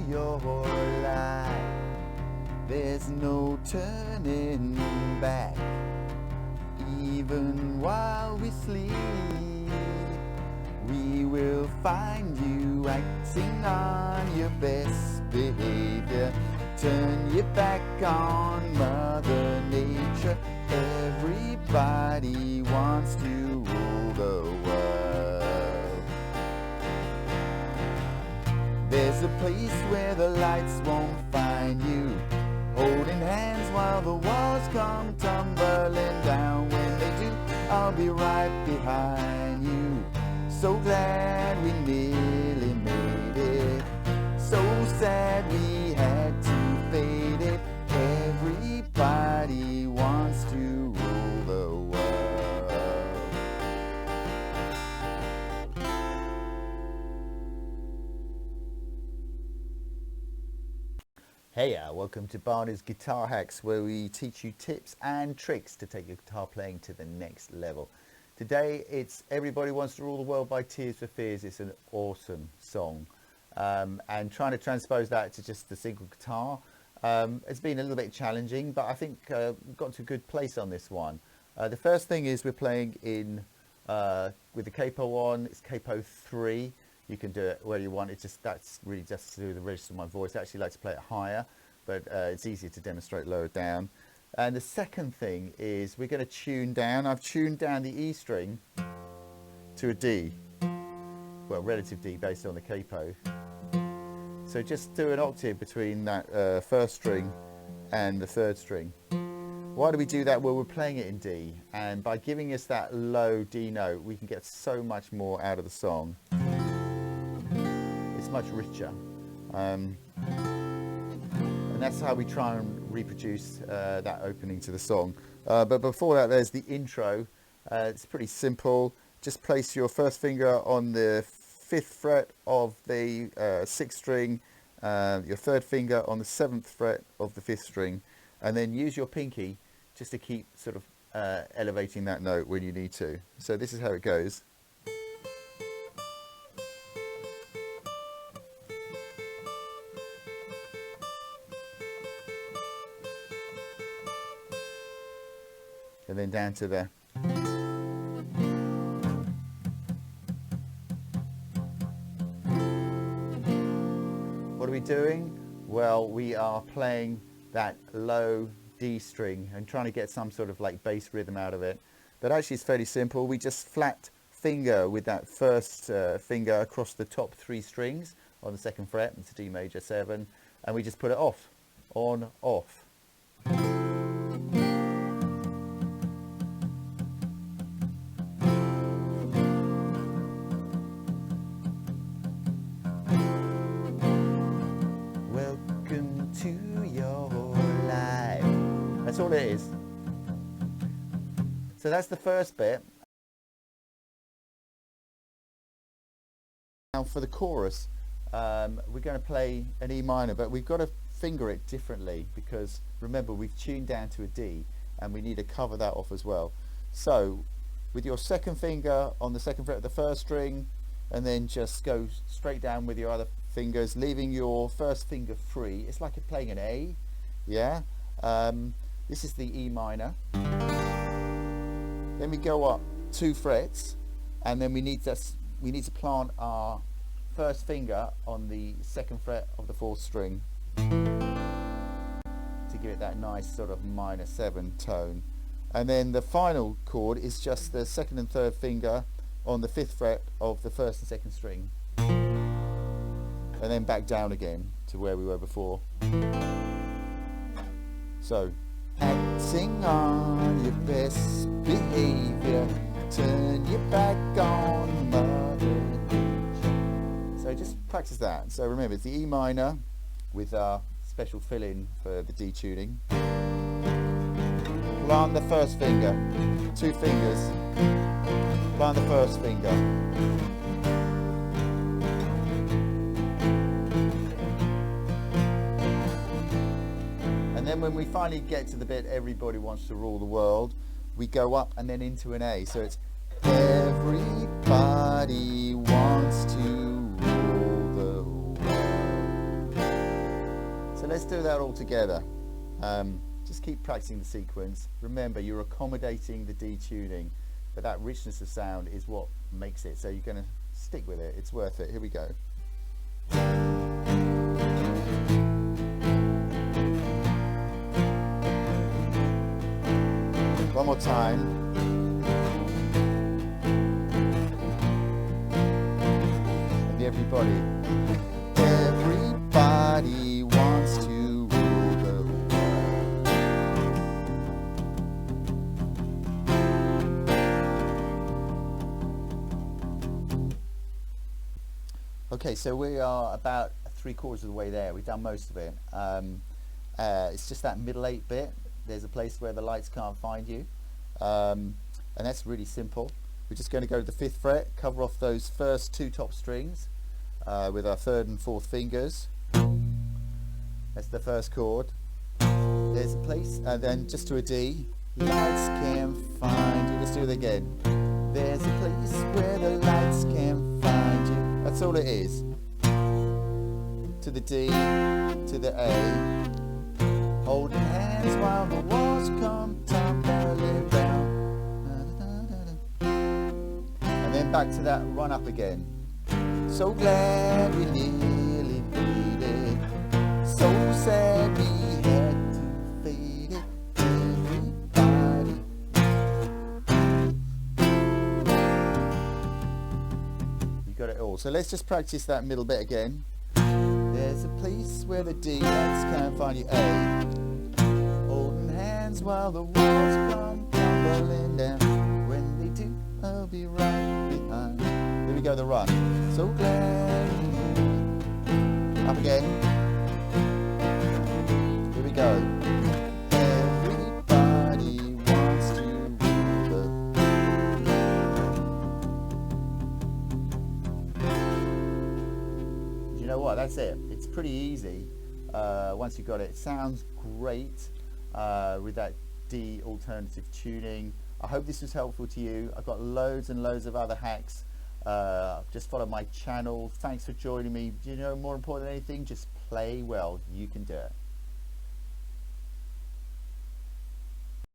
your life. There's no turning back, even while we sleep. We will find you acting on your best behavior. Turn your back on Mother Nature. Everybody wants to rule the world. There's a place where the lights won't find you, holding hands while the walls come tumbling down. When they do, I'll be right behind you. So glad we nearly made it. So sad we had to fade it. Everybody wants to rule the world. Hey, welcome to Barney's Guitar Hacks, where we teach you tips and tricks to take your guitar playing to the next level. Today it's Everybody Wants to Rule the World by Tears for Fears. It's an awesome song. And trying to transpose that to just the single guitar has been a little bit challenging, but I think we've got to a good place on this one. The first thing is we're playing in with the capo on. It's capo 3. You can do it where you want. It's just, that's really just to do the register of my voice. I actually like to play it higher, but it's easier to demonstrate lower down. And the second thing is we're going to tune down. I've tuned down the E string to a D, well, relative D based on the capo. So just do an octave between that first string and the third string. Why do we do that? Well, we're playing it in D, and by giving us that low D note, we can get so much more out of the song. It's much richer. And that's how we try and reproduce that opening to the song. But before that, there's the intro. It's pretty simple. Just place your first finger on the 5th fret of the 6th string, your third finger on the 7th fret of the 5th string, and then use your pinky just to keep sort of elevating that note when you need to. So this is how it goes. And then down to the. What are we doing? Well, we are playing that low D string and trying to get some sort of like bass rhythm out of it. But actually it's fairly simple. We just flat finger with that first finger across the top 3 strings on the 2nd fret. It's a D major 7, and we just put it off, on, off. Welcome to your life. That's all it is. So that's the first bit. Now for the chorus, we're going to play an E minor, but we've got to finger it differently because remember we've tuned down to a D and we need to cover that off as well. So with your 2nd finger on the 2nd fret of the 1st string, and then just go straight down with your other fingers, leaving your first finger free. It's like you're playing an A, yeah? This is the E minor. Then we go up 2 frets, and then we need to plant our first finger on the 2nd fret of the 4th string to give it that nice sort of minor 7 tone. And then the final chord is just the 2nd and 3rd finger on the 5th fret of the 1st and 2nd string, and then back down again to where we were before. So, acting on your best behavior, turn your back on Mother Nature. So just practice that. So remember, it's the E minor with our special fill-in for the D tuning. Plant the first finger, 2 fingers. Plant the first finger. And then when we finally get to the bit Everybody Wants to Rule the World, we go up and then into an A. So it's Everybody wants to rule the world. So let's do that all together. Just keep practicing the sequence. Remember, you're accommodating the detuning, but that richness of sound is what makes it. So you're going to stick with it. It's worth it. Here we go. One more time. And everybody wants to rule the world. Okay, so we are about 3/4 of the way there. We've done most of it. It's just that middle 8 bit. There's a place where the lights can't find you, and that's really simple. We're just going to go to the 5th fret, cover off those first 2 top strings with our 3rd and 4th fingers. That's the first chord. There's a place, and then just to a D. Lights can find you. Let's do it again. There's a place where the lights can find you. That's all it is. To the D, to the A. Holding hands while the walls come tumbling down. And then back to that run up again. So glad we nearly made it. So sad we had to fade it. Everybody. You got it all. So let's just practice that middle bit again. There's a place where the D lights can find you. A. Holding hands while the walls come tumbling down. When they do, I'll be right behind. Here we go, the run. So glad. Up again. Here we go. Everybody wants to rule the world. You know what? That's it. It's pretty easy once you got it. It sounds great with that D alternative tuning. I hope this was helpful to you. I've got loads and loads of other hacks. Just follow my channel. Thanks for joining me. You know, more important than anything, just play well. You can do it.